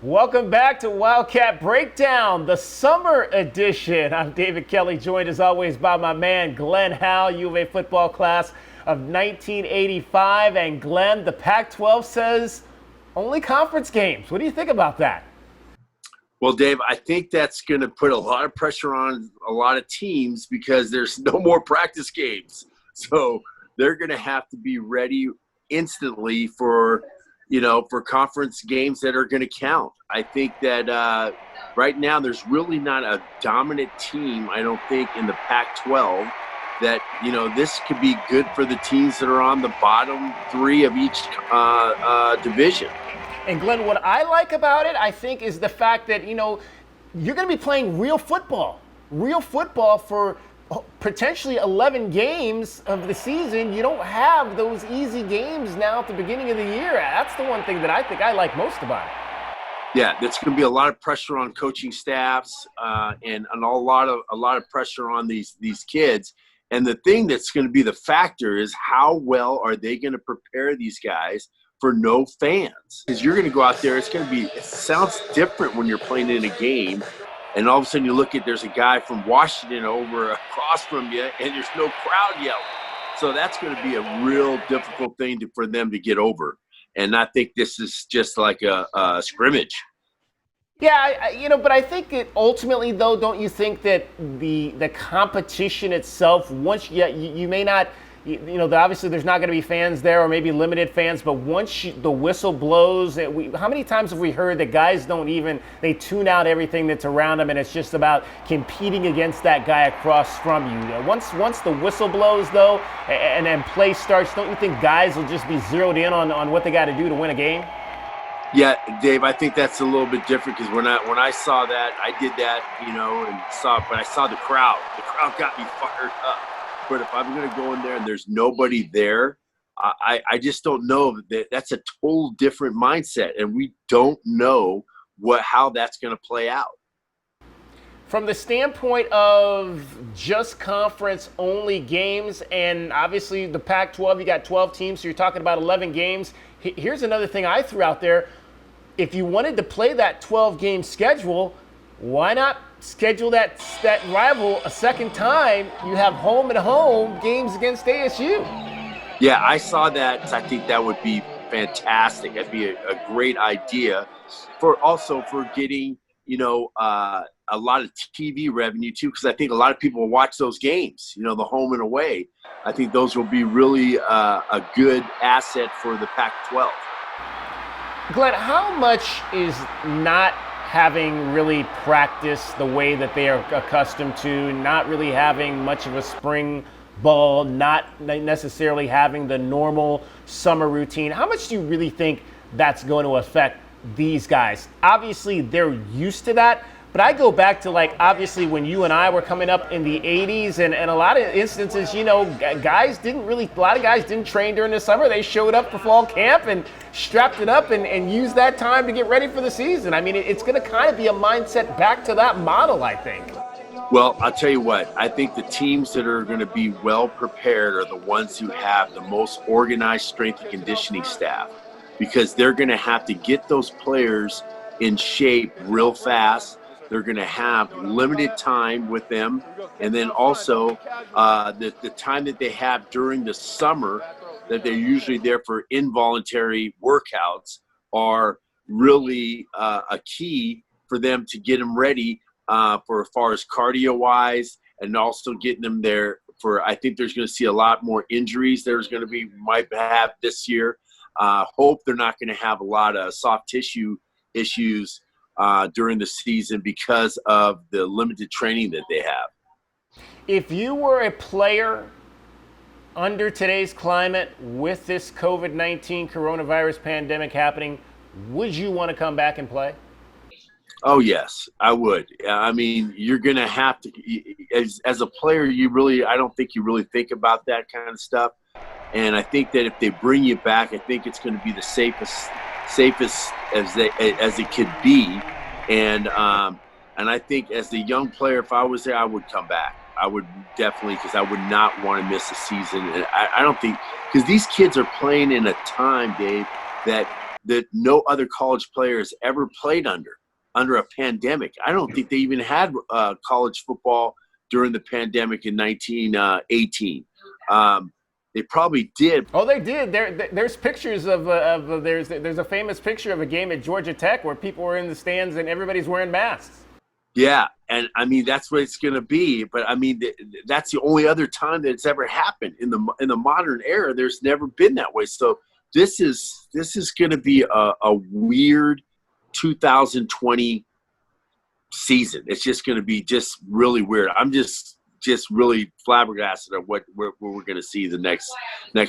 Welcome back to Wildcat Breakdown, the summer edition. I'm David Kelly, joined as always by my man Glenn Howell, U of A football class of 1985. And Glenn, the Pac-12 says only conference games. What do you think about that? Well, Dave, I think that's going to put a lot of pressure on a lot of teams because there's no more practice games. So they're going to have to be ready instantly for conference games that are going to count. I think that right now there's really not a dominant team, I don't think, in the Pac-12 that, this could be good for the teams that are on the bottom three of each division. And Glenn, what I like about it, I think, is the fact that, you're going to be playing real football for potentially 11 games of the season. You don't have those easy games now at the beginning of the year. That's the one thing that I think I like most about it. Yeah, there's going to be a lot of pressure on coaching staffs and a lot of pressure on these kids. And the thing that's going to be the factor is how well are they going to prepare these guys for no fans? Because you're going to go out there, it sounds different when you're playing in a game. And all of a sudden you look at, there's a guy from Washington over across from you, and there's no crowd yelling. So that's going to be a real difficult thing for them to get over. And I think this is just like a scrimmage. Yeah, but I think it ultimately, though, don't you think that the competition itself, once you may not, obviously there's not going to be fans there or maybe limited fans, but once the whistle blows, how many times have we heard that guys they tune out everything that's around them and it's just about competing against that guy across from you? Once the whistle blows, though, and then play starts, don't you think guys will just be zeroed in on what they got to do to win a game? Yeah, Dave, I think that's a little bit different because when I saw that, I did that, but I saw the crowd. The crowd got me fired up. But if I'm going to go in there and there's nobody there, I just don't know. That's a total different mindset, and we don't know how that's going to play out. From the standpoint of just conference-only games, and obviously the Pac-12, you got 12 teams, so you're talking about 11 games. Here's another thing I threw out there. If you wanted to play that 12-game schedule, why not schedule that rival a second time? You have home and home games against ASU. Yeah, I saw that. I think that would be fantastic. That'd be a great idea for getting, a lot of TV revenue too, because I think a lot of people will watch those games, the home and away. I think those will be really a good asset for the Pac-12. Glenn, how much is not having really practiced the way that they are accustomed to, not really having much of a spring ball, not necessarily having the normal summer routine, how much do you really think that's going to affect these guys? Obviously, they're used to that, but I go back to, obviously when you and I were coming up in the 80s, and a lot of instances, a lot of guys didn't train during the summer. They showed up for fall camp and strapped it up and used that time to get ready for the season. I mean, it's going to kind of be a mindset back to that model, I think. Well, I'll tell you what, I think the teams that are going to be well prepared are the ones who have the most organized strength and conditioning staff, because they're going to have to get those players in shape real fast. They're going to have limited time with them. And then also the time that they have during the summer that they're usually there for involuntary workouts are really a key for them to get them ready for as far as cardio-wise, and also getting them there for, I think there's going to see a lot more injuries might have this year. Hope they're not going to have a lot of soft tissue issues during the season because of the limited training that they have. If you were a player under today's climate with this COVID-19 coronavirus pandemic happening, would you want to come back and play? Oh, yes, I would. I mean, you're going to have to, as a player, I don't think you really think about that kind of stuff. And I think that if they bring you back, I think it's going to be the safest as it could be. And I think as the young player, if I was there, I would come back. I would definitely, because I would not want to miss a season. And I don't think, because these kids are playing in a time, Dave, that that no other college players ever played under a pandemic. I don't think they even had college football during the pandemic in 1918. They probably did. Oh, they did. There's pictures of there's a famous picture of a game at Georgia Tech where people were in the stands and everybody's wearing masks. Yeah, and I mean that's what it's going to be. But I mean that's the only other time that it's ever happened in the modern era. There's never been that way. So this is going to be a weird 2020 season. It's just going to be just really weird. I'm just really flabbergasted at what we're going to see the next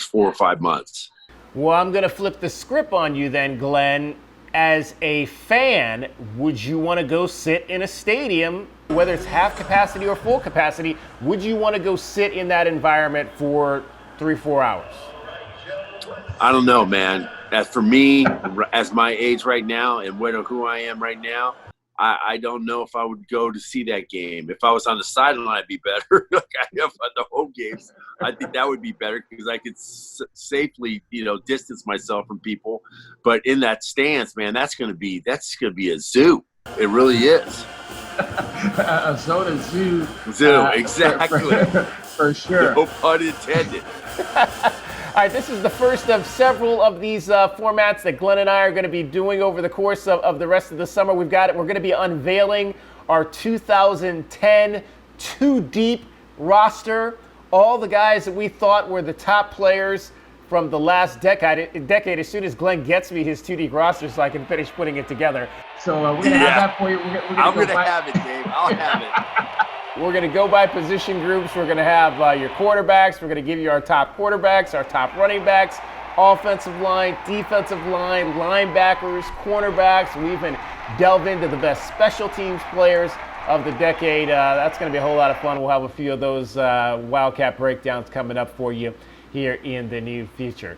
4 or 5 months. Well, I'm going to flip the script on you then, Glenn. As a fan, would you want to go sit in a stadium, whether it's half capacity or full capacity? Would you want to go sit in that environment for 3-4 hours? I don't know, man. As for me, as my age right now and who I am right now, I don't know if I would go to see that game. If I was on the sideline, I'd be better. Like I am on the home games, I think that would be better because I could safely, distance myself from people. But in that stance, man, that's gonna be a zoo. It really is. A soda zoo. Zoo, exactly. For sure. No pun intended. All right, this is the first of several of these formats that Glenn and I are going to be doing over the course of the rest of the summer. We're going to be unveiling our 2010 Too Deep roster. All the guys that we thought were the top players from the last decade. As soon as Glenn gets me his Too Deep roster so I can finish putting it together. So we're going to have that for you. I'm going to have it, Dave. I'll have it. We're going to go by position groups. We're going to have your quarterbacks. We're going to give you our top quarterbacks, our top running backs, offensive line, defensive line, linebackers, cornerbacks. We even delve into the best special teams players of the decade. That's going to be a whole lot of fun. We'll have a few of those Wildcat breakdowns coming up for you here in the near future.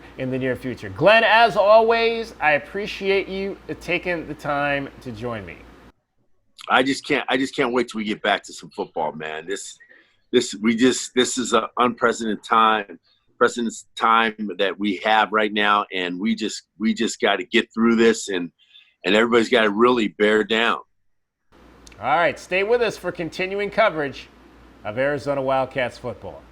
Glenn, as always, I appreciate you taking the time to join me. I just can't wait till we get back to some football, man. This is an unprecedented time that we have right now, and we just got to get through this, and everybody's got to really bear down. All right, stay with us for continuing coverage of Arizona Wildcats football.